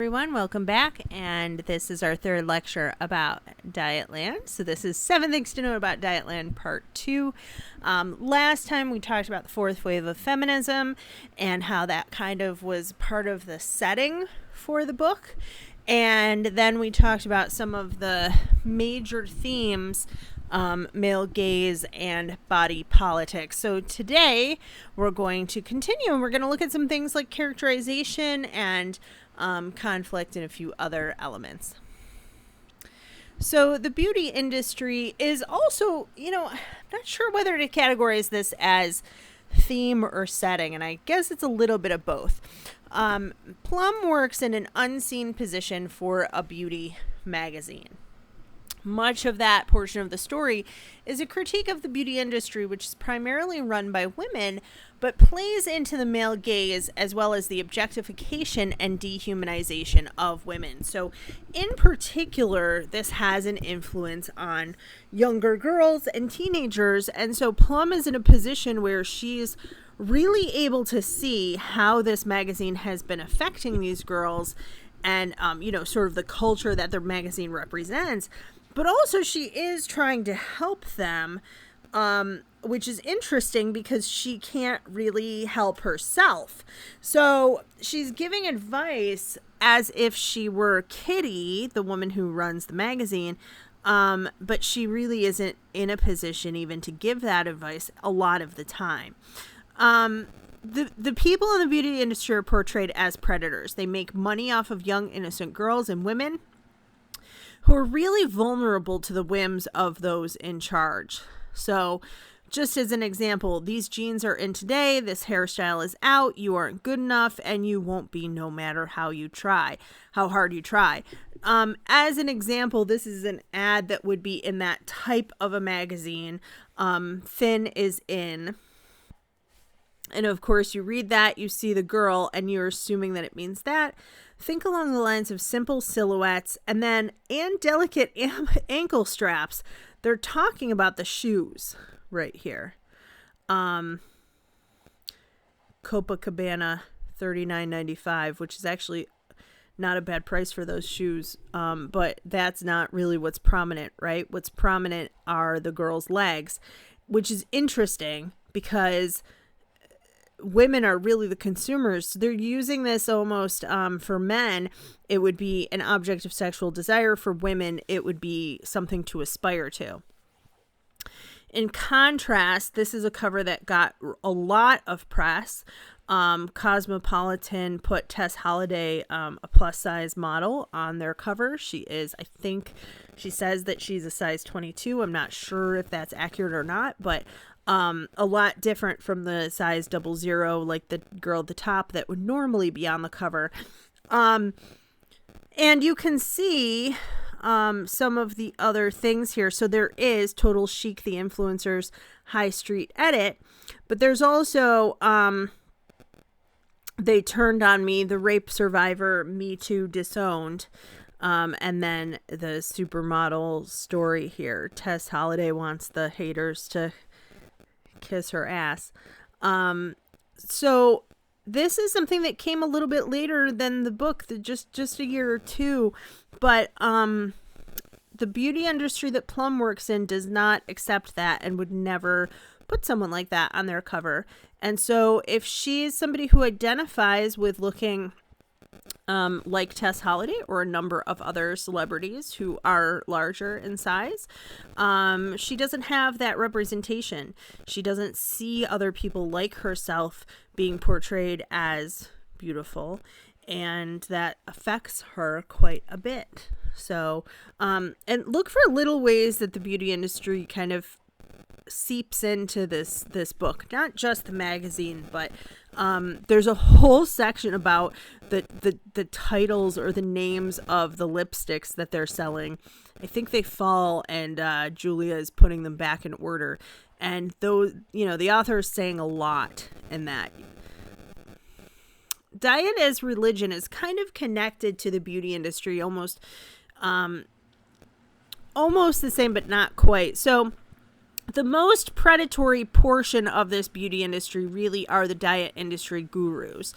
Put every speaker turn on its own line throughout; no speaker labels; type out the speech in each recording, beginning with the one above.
Everyone, welcome back, and this is our third lecture about Dietland. So this is 7 Things to Know About Dietland Part 2. Last time we talked about the fourth wave of feminism and how that kind of was part of the setting for the book. And then we talked about some of the major themes, male gaze and body politics. So today we're going to continue, and we're going to look at some things like characterization and conflict and a few other elements. So the beauty industry is also, I'm not sure whether to categorize this as theme or setting, and I guess it's a little bit of both. Plum works in an unseen position for a beauty magazine. Much of that portion of the story is a critique of the beauty industry, which is primarily run by women, but plays into the male gaze as well as the objectification and dehumanization of women. So in particular, this has an influence on younger girls and teenagers. And so Plum is in a position where she's really able to see how this magazine has been affecting these girls and, sort of the culture that their magazine represents. But also she is trying to help them, which is interesting because she can't really help herself. So she's giving advice as if she were Kitty, the woman who runs the magazine, but she really isn't in a position even to give that advice a lot of the time. The people in the beauty industry are portrayed as predators. They make money off of young, innocent girls and women who are really vulnerable to the whims of those in charge. So just as an example, these jeans are in today, this hairstyle is out, you aren't good enough, and you won't be no matter how hard you try. As an example, this is an ad that would be in that type of a magazine. Thin is in. And of course, you read that, you see the girl, and you're assuming that it means that. Think along the lines of simple silhouettes and delicate ankle straps. They're talking about the shoes right here. Copacabana $39.95, which is actually not a bad price for those shoes. But that's not really what's prominent, right? What's prominent are the girls' legs, which is interesting because women are really the consumers. So they're using this almost for men. It would be an object of sexual desire. For women, it would be something to aspire to. In contrast, this is a cover that got a lot of press. Cosmopolitan put Tess Holliday, a plus size model, on their cover. She says that she's a size 22. I'm not sure if that's accurate or not, but a lot different from the size 00, like the girl at the top that would normally be on the cover. And you can see some of the other things here. So there is Total Chic, the influencers, High Street Edit, but there's also They Turned on Me, the rape survivor, Me Too, Disowned. And then the supermodel story here. Tess Holliday wants the haters to kiss her ass. So this is something that came a little bit later than the book, just a year or two. But the beauty industry that Plum works in does not accept that and would never put someone like that on their cover. And so if she's somebody who identifies with looking like Tess Holliday or a number of other celebrities who are larger in size, she doesn't have that representation. She doesn't see other people like herself being portrayed as beautiful, and that affects her quite a bit. So, and look for little ways that the beauty industry kind of seeps into this book, not just the magazine, but there's a whole section about the titles or the names of the lipsticks that they're selling. I think they fall, and Julia is putting them back in order, and those, the author is saying a lot in that. Diet as religion is kind of connected to the beauty industry, almost the same, but not quite. So the most predatory portion of this beauty industry really are the diet industry gurus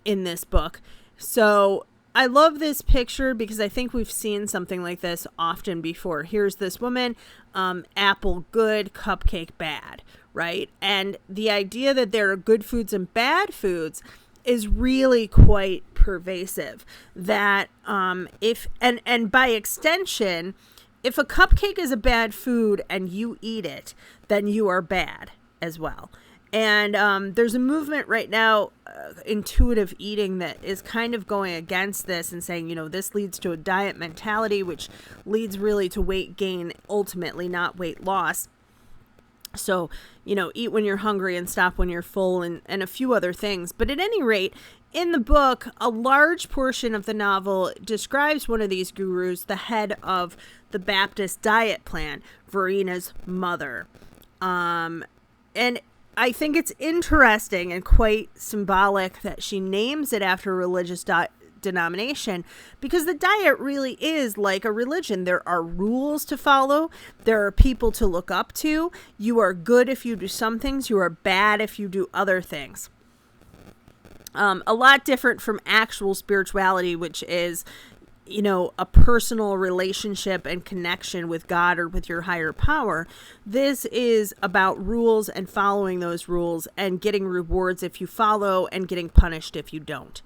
in this book. So I love this picture because I think we've seen something like this often before. Here's this woman, apple good, cupcake bad, right? And the idea that there are good foods and bad foods is really quite pervasive. That if by extension, if a cupcake is a bad food and you eat it, then you are bad as well. And there's a movement right now, intuitive eating, that is kind of going against this and saying, this leads to a diet mentality, which leads really to weight gain, ultimately, not weight loss. So, eat when you're hungry and stop when you're full, and a few other things. But at any rate, in the book, a large portion of the novel describes one of these gurus, the head of the Baptist diet plan, Verena's mother. And I think it's interesting and quite symbolic that she names it after a religious denomination, because the diet really is like a religion. There are rules to follow. There are people to look up to. You are good if you do some things. You are bad if you do other things. A lot different from actual spirituality, which is, a personal relationship and connection with God or with your higher power. This is about rules and following those rules and getting rewards if you follow and getting punished if you don't.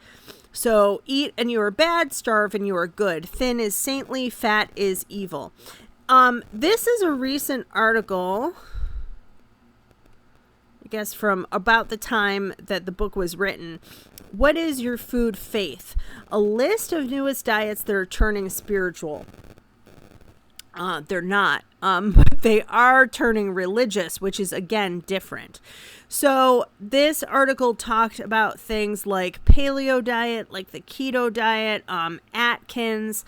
So eat and you are bad, starve and you are good. Thin is saintly, fat is evil. This is a recent article, I guess from about the time that the book was written. What is your food faith? A list of newest diets that are turning spiritual. They're not, but they are turning religious, which is, again, different. So this article talked about things like paleo diet, like the keto diet, Atkins,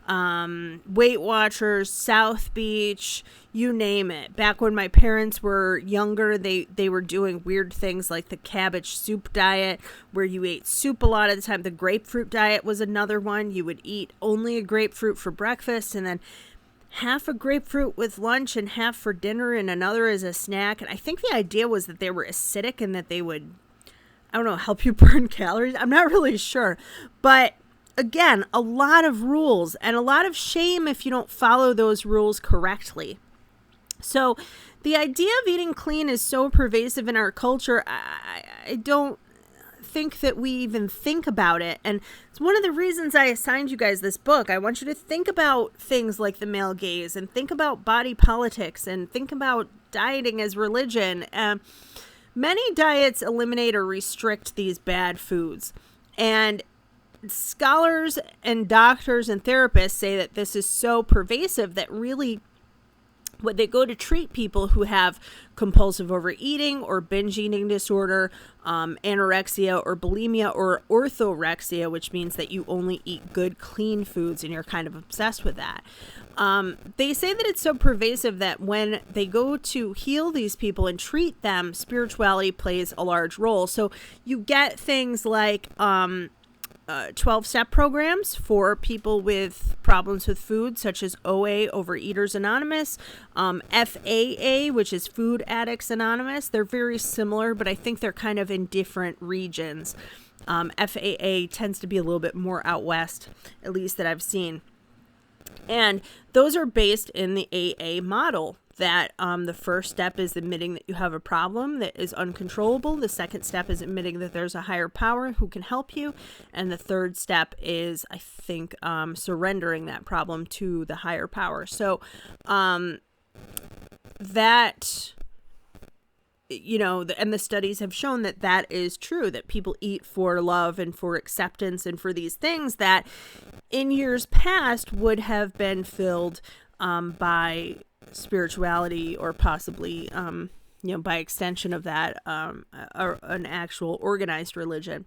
Weight Watchers, South Beach, you name it. Back when my parents were younger, they were doing weird things like the cabbage soup diet, where you ate soup a lot of the time. The grapefruit diet was another one. You would eat only a grapefruit for breakfast and then half a grapefruit with lunch and half for dinner and another as a snack. And I think the idea was that they were acidic and that they would, help you burn calories. I'm not really sure. But again, a lot of rules and a lot of shame if you don't follow those rules correctly. So the idea of eating clean is so pervasive in our culture. I don't think that we even think about it. And it's one of the reasons I assigned you guys this book. I want you to think about things like the male gaze and think about body politics and think about dieting as religion. Many diets eliminate or restrict these bad foods. And scholars and doctors and therapists say that this is so pervasive that really when they go to treat people who have compulsive overeating or binge eating disorder, anorexia or bulimia or orthorexia, which means that you only eat good, clean foods and you're kind of obsessed with that. They say that it's so pervasive that when they go to heal these people and treat them, spirituality plays a large role. So you get things like 12-step programs for people with problems with food, such as OA, Overeaters Anonymous, FAA, which is Food Addicts Anonymous. They're very similar, but I think they're kind of in different regions. FAA tends to be a little bit more out west, at least that I've seen. And those are based in the AA model. That the first step is admitting that you have a problem that is uncontrollable. The second step is admitting that there's a higher power who can help you. And the third step is, I think, surrendering that problem to the higher power. So that, and the studies have shown that that is true, that people eat for love and for acceptance and for these things that in years past would have been filled by spirituality or possibly, by extension of that, an actual organized religion.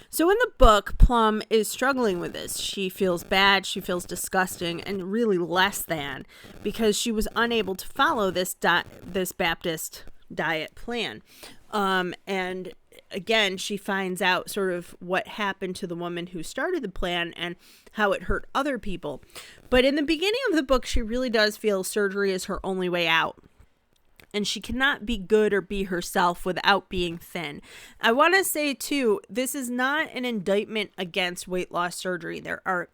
So in the book, Plum is struggling with this. She feels bad, she feels disgusting, and really less than because she was unable to follow this Baptist diet plan. And again, she finds out sort of what happened to the woman who started the plan and how it hurt other people. But in the beginning of the book, she really does feel surgery is her only way out. And she cannot be good or be herself without being thin. I want to say, too, this is not an indictment against weight loss surgery. There are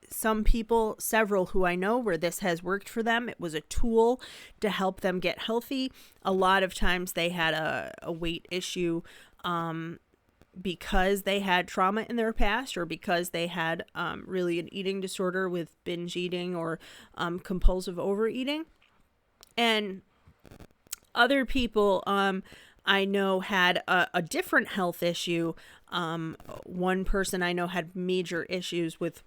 some people, several who I know, where this has worked for them. It was a tool to help them get healthy. A lot of times they had a weight issue because they had trauma in their past, or because they had really an eating disorder with binge eating or compulsive overeating. And other people I know had a different health issue. One person I know had major issues with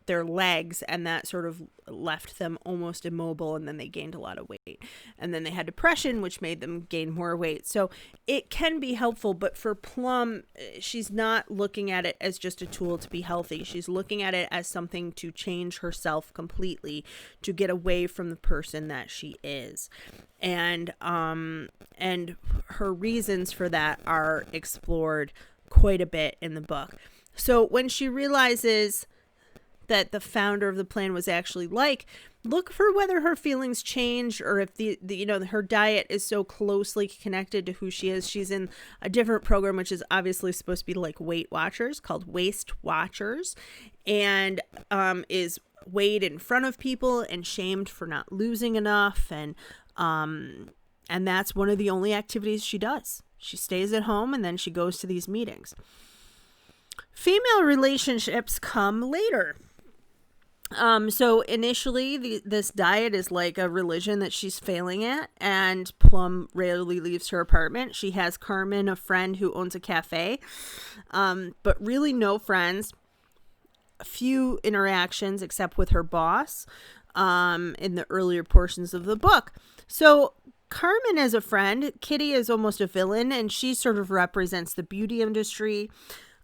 their legs, and that sort of left them almost immobile, and then they gained a lot of weight. And then they had depression, which made them gain more weight. So it can be helpful, but for Plum, she's not looking at it as just a tool to be healthy. She's looking at it as something to change herself completely, to get away from the person that she is. And her reasons for that are explored quite a bit in the book. So when she realizes that the founder of the plan was actually like, look for whether her feelings change, or if her diet is so closely connected to who she is. She's in a different program, which is obviously supposed to be like Weight Watchers, called Waist Watchers, and is weighed in front of people and shamed for not losing enough. And that's one of the only activities she does. She stays at home and then she goes to these meetings. Female relationships come later. So initially this diet is like a religion that she's failing at, and Plum rarely leaves her apartment. She has Carmen, a friend who owns a cafe, but really no friends, a few interactions except with her boss, in the earlier portions of the book. So Carmen is a friend. Kitty is almost a villain, and she sort of represents the beauty industry,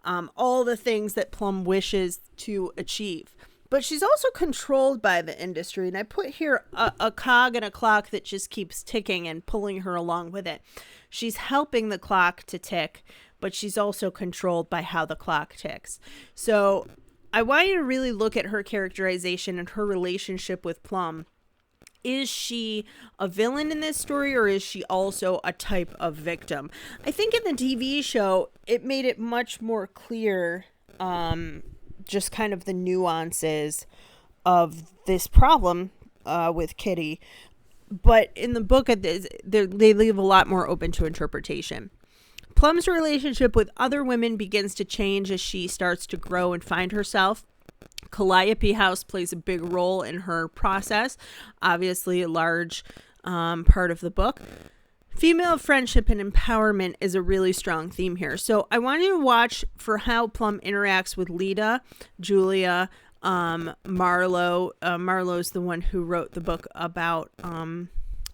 all the things that Plum wishes to achieve. But she's also controlled by the industry. And I put here a cog in a clock that just keeps ticking and pulling her along with it. She's helping the clock to tick, but she's also controlled by how the clock ticks. So I want you to really look at her characterization and her relationship with Plum. Is she a villain in this story, or is she also a type of victim? I think in the TV show, it made it much more clear, just kind of the nuances of this problem with Kitty. But in the book, they leave a lot more open to interpretation. Plum's relationship with other women begins to change as she starts to grow and find herself. Calliope House plays a big role in her process, obviously a large part of the book. Female friendship and empowerment is a really strong theme here. So I want you to watch for how Plum interacts with Lita, Julia, Marlo. Marlo's the one who wrote the book about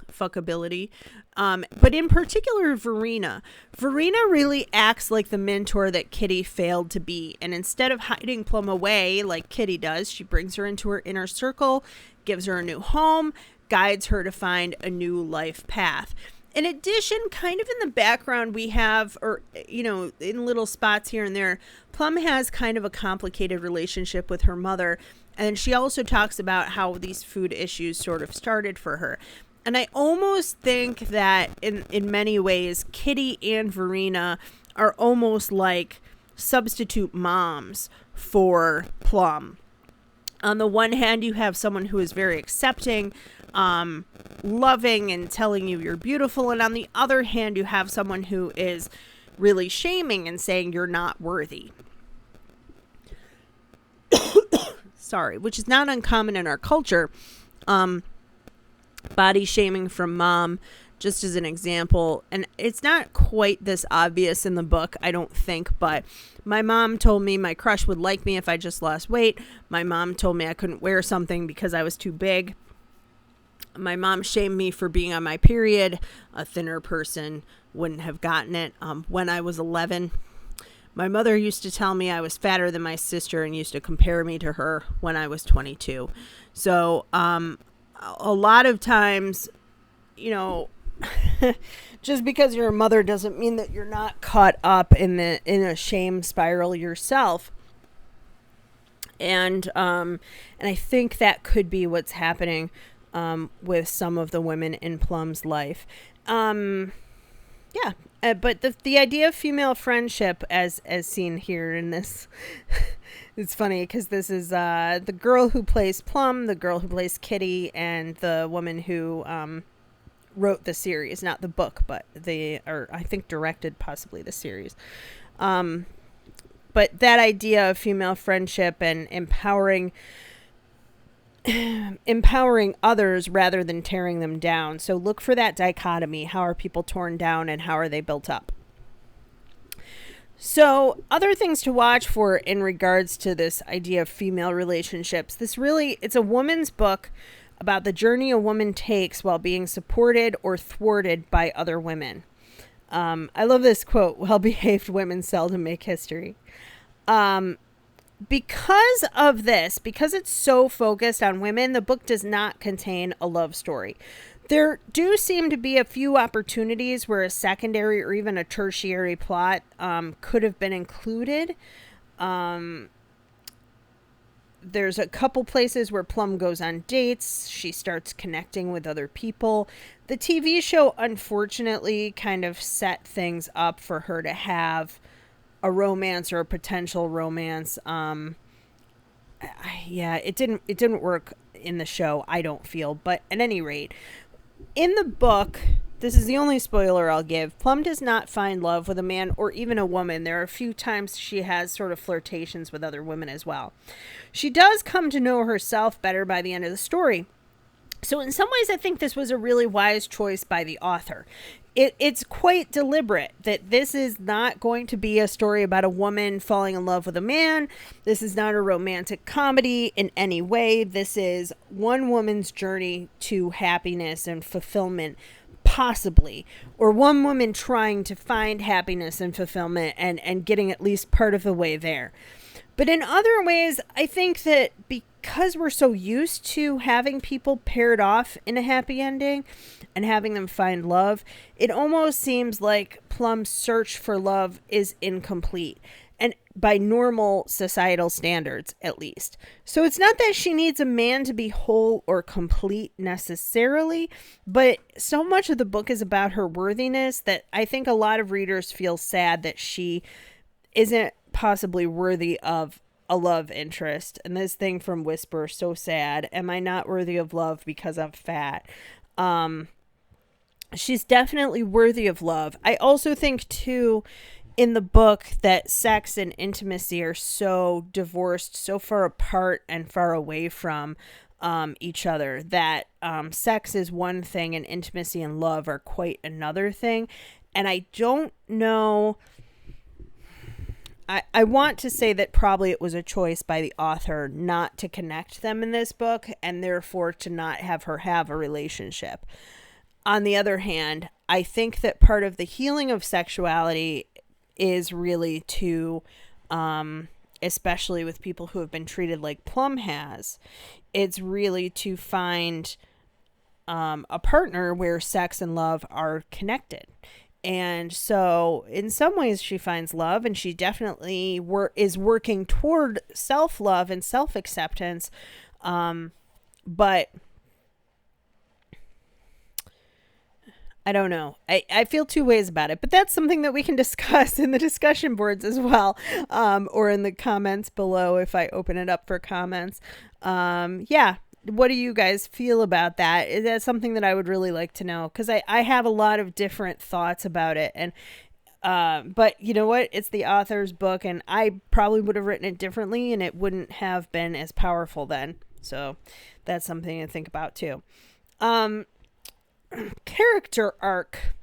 fuckability. But in particular, Verena. Verena really acts like the mentor that Kitty failed to be. And instead of hiding Plum away like Kitty does, she brings her into her inner circle, gives her a new home, guides her to find a new life path. In addition, kind of in the background, we have, or, in little spots here and there, Plum has kind of a complicated relationship with her mother. And she also talks about how these food issues sort of started for her. And I almost think that in many ways, Kitty and Verena are almost like substitute moms for Plum. On the one hand, you have someone who is very accepting, loving, and telling you you're beautiful. And on the other hand, you have someone who is really shaming and saying you're not worthy. Sorry, which is not uncommon in our culture. Body shaming from mom, just as an example. And it's not quite this obvious in the book, I don't think, but my mom told me my crush would like me if I just lost weight. My mom told me I couldn't wear something because I was too big. My mom shamed me for being on my period. A thinner person wouldn't have gotten it. When I was 11, my mother used to tell me I was fatter than my sister and used to compare me to her when I was 22. So, a lot of times, just because you're a mother doesn't mean that you're not caught up in a shame spiral yourself. And I think that could be what's happening with some of the women in Plum's life. Yeah, but the idea of female friendship as seen here in this, it's funny because this is the girl who plays Plum, the girl who plays Kitty, and the woman who wrote the series, not the book, but I think directed possibly the series. But that idea of female friendship and empowering others rather than tearing them down. So look for that dichotomy. How are people torn down and how are they built up? So other things to watch for in regards to this idea of female relationships. It's a woman's book about the journey a woman takes while being supported or thwarted by other women. I love this quote, "Well-behaved women seldom make history." Because of this, because it's so focused on women, the book does not contain a love story. There do seem to be a few opportunities where a secondary or even a tertiary plot could have been included. There's a couple places where Plum goes on dates. She starts connecting with other people. The TV show, unfortunately, kind of set things up for her to have a romance or a potential romance. It didn't work in the show, I don't feel. But at any rate, in the book, this is the only spoiler I'll give. Plum does not find love with a man or even a woman. There are a few times she has sort of flirtations with other women as well. She does come to know herself better by the end of the story. So in some ways, I think this was a really wise choice by the author. It's quite deliberate that this is not going to be a story about a woman falling in love with a man. This is not a romantic comedy in any way. This is one woman's journey to happiness and fulfillment, possibly, or one woman trying to find happiness and fulfillment and getting at least part of the way there. But in other ways, I think that because we're so used to having people paired off in a happy ending and having them find love, it almost seems like Plum's search for love is incomplete, and by normal societal standards, at least. So it's not that she needs a man to be whole or complete necessarily, but so much of the book is about her worthiness that I think a lot of readers feel sad that she isn't possibly worthy of a love interest. And this thing from Whisper, so sad. Am I not worthy of love because I'm fat? She's definitely worthy of love. I also think too, in the book, that sex and intimacy are so divorced, so far apart and far away from each other, that sex is one thing and intimacy and love are quite another thing. And I don't know, I want to say that probably it was a choice by the author not to connect them in this book and therefore to not have her have a relationship. On the other hand, I think that part of the healing of sexuality is really to, especially with people who have been treated like Plum has, it's really to find a partner where sex and love are connected. And so in some ways she finds love, and she definitely is working toward self-love and self-acceptance. But I don't know. I feel two ways about it, but that's something that we can discuss in the discussion boards as well, or in the comments below if I open it up for comments. Yeah. What do you guys feel about that? Is that something that I would really like to know? Because I have a lot of different thoughts about it. And but you know what? It's the author's book, and I probably would have written it differently, and it wouldn't have been as powerful then. So that's something to think about too. Character arc.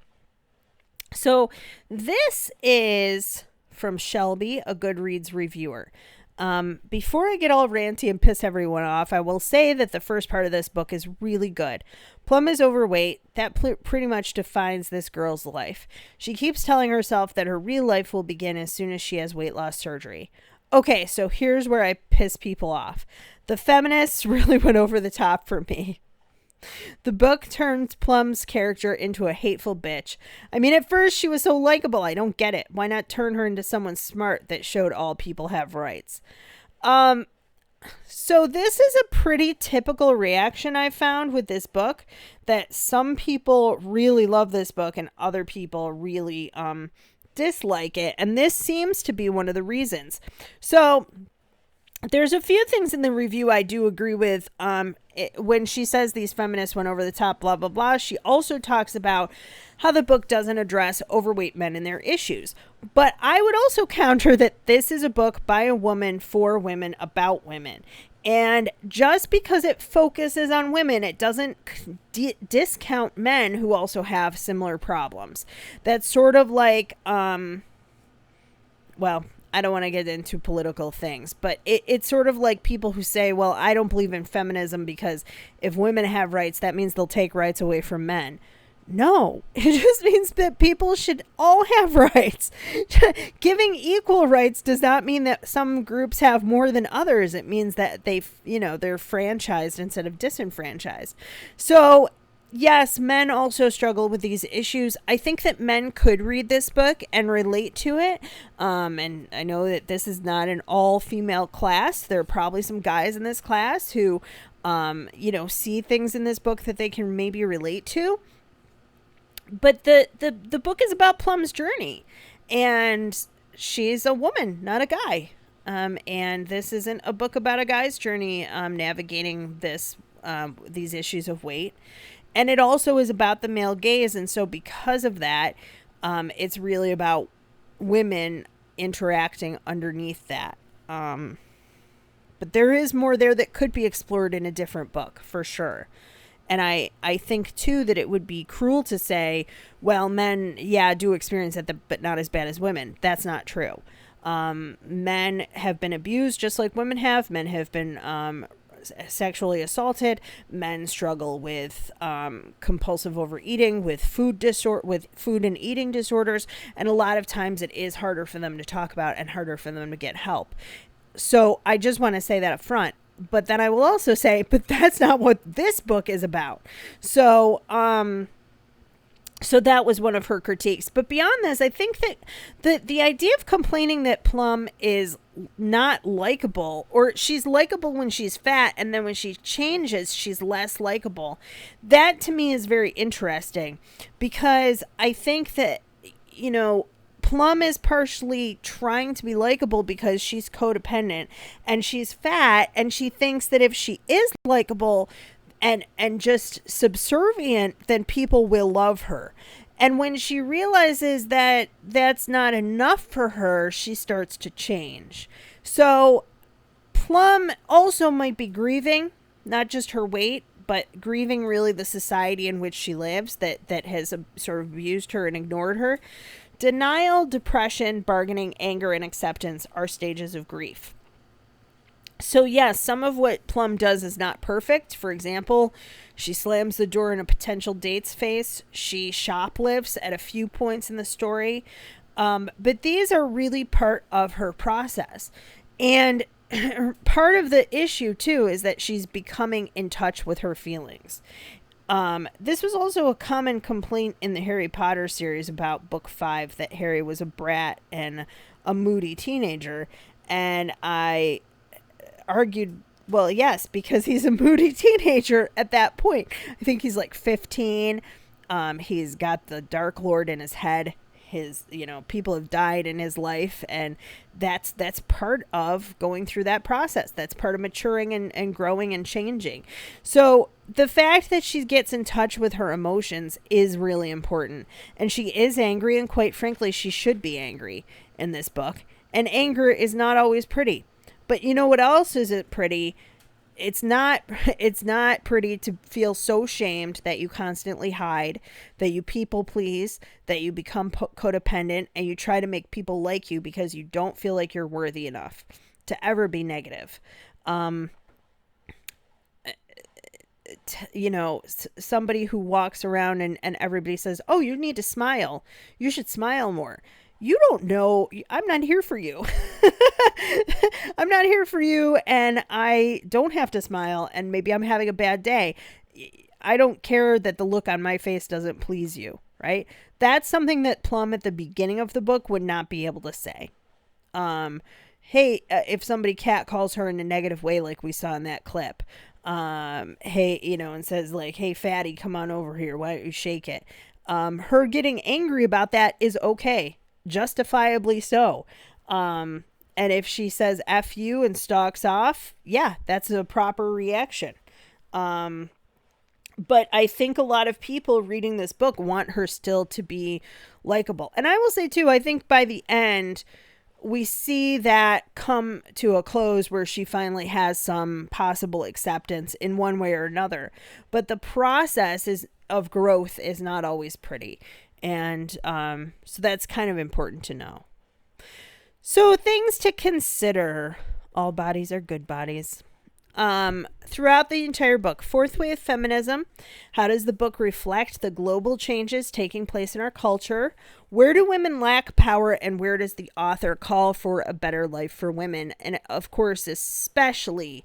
So this is from Shelby, a Goodreads reviewer. Before I get all ranty and piss everyone off, I will say that the first part of this book is really good. Plum is overweight. That pretty much defines this girl's life. She keeps telling herself that her real life will begin as soon as she has weight loss surgery. Okay, so here's where I piss people off. The feminists really went over the top for me. The book turns Plum's character into a hateful bitch. I mean, at first she was so likable. I don't get it. Why not turn her into someone smart that showed all people have rights? So this is a pretty typical reaction I found with this book, that some people really love this book and other people really dislike it. And this seems to be one of the reasons. So there's a few things in the review I do agree with. When she says these feminists went over the top, blah, blah, blah, she also talks about how the book doesn't address overweight men and their issues. But I would also counter that this is a book by a woman for women about women. And just because it focuses on women, it doesn't discount men who also have similar problems. That's sort of like, well, I don't want to get into political things, but it's sort of like people who say, well, I don't believe in feminism because if women have rights, that means they'll take rights away from men. No, it just means that people should all have rights. Giving equal rights does not mean that some groups have more than others. It means that they're franchised instead of disenfranchised. So yes, men also struggle with these issues. I think that men could read this book and relate to it. And I know that this is not an all-female class. There are probably some guys in this class who, see things in this book that they can maybe relate to. But the book is about Plum's journey. And she's a woman, not a guy. And this isn't a book about a guy's journey navigating these issues of weight. And it also is about the male gaze. And so because of that, it's really about women interacting underneath that. But there is more there that could be explored in a different book, for sure. And I think, too, that it would be cruel to say, well, men, do experience it, but not as bad as women. That's not true. Men have been abused just like women have. Men have been sexually assaulted. Men struggle with compulsive overeating, with food and eating disorders, and a lot of times it is harder for them to talk about and harder for them to get help. So I just want to say that up front. But then I will also say, but that's not what this book is about. So that was one of her critiques. But beyond this, I think that the idea of complaining that Plum is not likable, or she's likable when she's fat, and then when she changes, she's less likable, that to me is very interesting, because I think that, Plum is partially trying to be likable because she's codependent and she's fat, and she thinks that if she is likable and just subservient, then people will love her. And when she realizes that that's not enough for her, she starts to change. So Plum also might be grieving, not just her weight, but grieving really the society in which she lives that has sort of abused her and ignored her. Denial, depression, bargaining, anger, and acceptance are stages of grief. So yes, some of what Plum does is not perfect. For example, she slams the door in a potential date's face. She shoplifts at a few points in the story. But these are really part of her process. And part of the issue, too, is that she's becoming in touch with her feelings. This was also a common complaint in the Harry Potter series about book 5, that Harry was a brat and a moody teenager. And I argued, well, yes, because he's a moody teenager at that point. I think he's like 15. He's got the Dark Lord in his head. People have died in his life, and that's part of going through that process. That's part of maturing and growing and changing. So the fact that she gets in touch with her emotions is really important. And she is angry, and quite frankly, she should be angry in this book. And anger is not always pretty. But you know what else isn't pretty? It's not pretty to feel so shamed that you constantly hide, that you people please, that you become codependent, and you try to make people like you because you don't feel like you're worthy enough to ever be negative. Somebody who walks around and everybody says, oh, you need to smile. You should smile more. You don't know. I'm not here for you. I'm not here for you, and I don't have to smile, and maybe I'm having a bad day. I don't care that the look on my face doesn't please you, right? That's something that Plum at the beginning of the book would not be able to say. hey, if somebody cat calls her in a negative way, like we saw in that clip, hey, and says like, hey, fatty, come on over here. Why don't you shake it? Her getting angry about that is okay. Justifiably so. And if she says F you and stalks off, yeah, that's a proper reaction. But I think a lot of people reading this book want her still to be likable. And I will say, too, I think by the end, we see that come to a close where she finally has some possible acceptance in one way or another. But the process of growth is not always pretty. And so that's kind of important to know. So things to consider. All bodies are good bodies. Throughout the entire book, fourth wave feminism. How does the book reflect the global changes taking place in our culture? Where do women lack power, and where does the author call for a better life for women? And of course, especially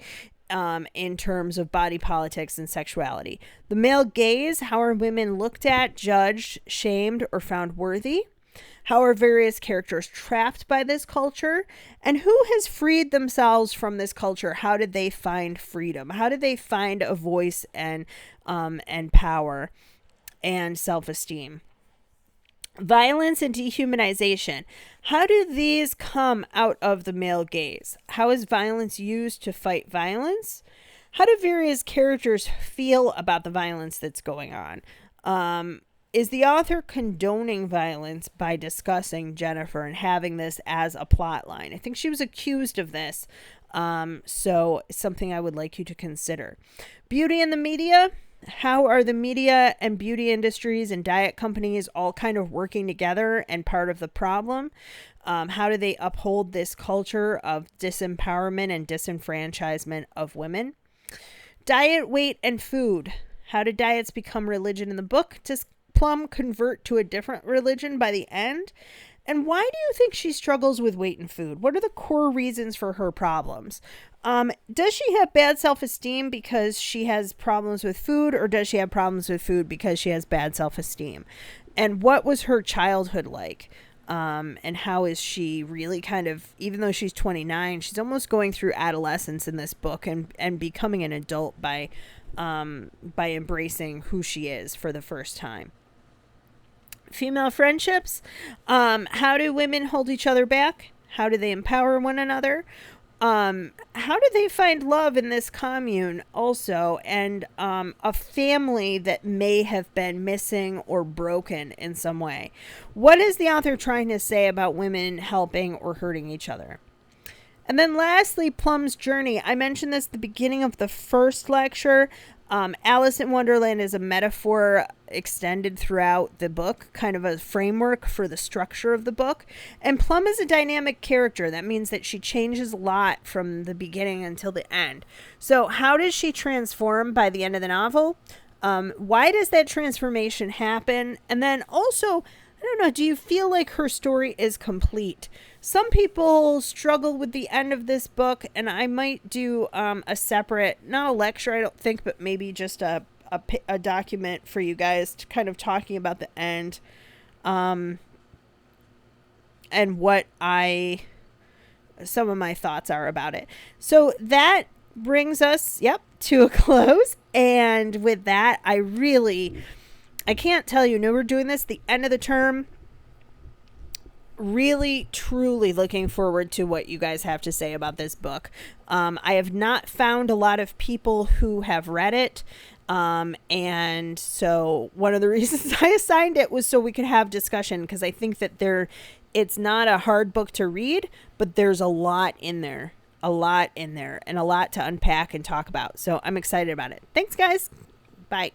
in terms of body politics and sexuality. The male gaze. How are women looked at, judged, shamed, or found worthy? How are various characters trapped by this culture? And who has freed themselves from this culture? How did they find freedom? How did they find a voice and power and self-esteem? Violence and dehumanization. How do these come out of the male gaze? How is violence used to fight violence? How do various characters feel about the violence that's going on? Is the author condoning violence by discussing Jennifer and having this as a plot line? I think she was accused of this. So something I would like you to consider. Beauty in the media. How are the media and beauty industries and diet companies all kind of working together and part of the problem? How do they uphold this culture of disempowerment and disenfranchisement of women? Diet, weight, and food. How do diets become religion in the book? Does Plum convert to a different religion by the end? And why do you think she struggles with weight and food? What are the core reasons for her problems? Does she have bad self-esteem because she has problems with food, or does she have problems with food because she has bad self-esteem? And what was her childhood like? And how is she really kind of, even though she's 29, she's almost going through adolescence in this book and becoming an adult by embracing who she is for the first time. Female friendships. How do women hold each other back? How do they empower one another? How do they find love in this commune also? And a family that may have been missing or broken in some way. What is the author trying to say about women helping or hurting each other? And then lastly, Plum's journey. I mentioned this at the beginning of the first lecture. Alice in Wonderland is a metaphor extended throughout the book, kind of a framework for the structure of the book. And Plum is a dynamic character. That means that she changes a lot from the beginning until the end. So how does she transform by the end of the novel? Why does that transformation happen? And then also, I don't know, do you feel like her story is complete? Some people struggle with the end of this book, and I might do a separate, not a lecture, I don't think, but maybe just a document for you guys to kind of talking about the end, and what some of my thoughts are about it. So that brings us, to a close. And with that, I can't tell you, we're doing this the end of the term. Really, truly looking forward to what you guys have to say about this book. I have not found a lot of people who have read it. And so one of the reasons I assigned it was so we could have discussion, because I think that it's not a hard book to read, but there's a lot in there, and a lot to unpack and talk about. So I'm excited about it. Thanks, guys. Bye.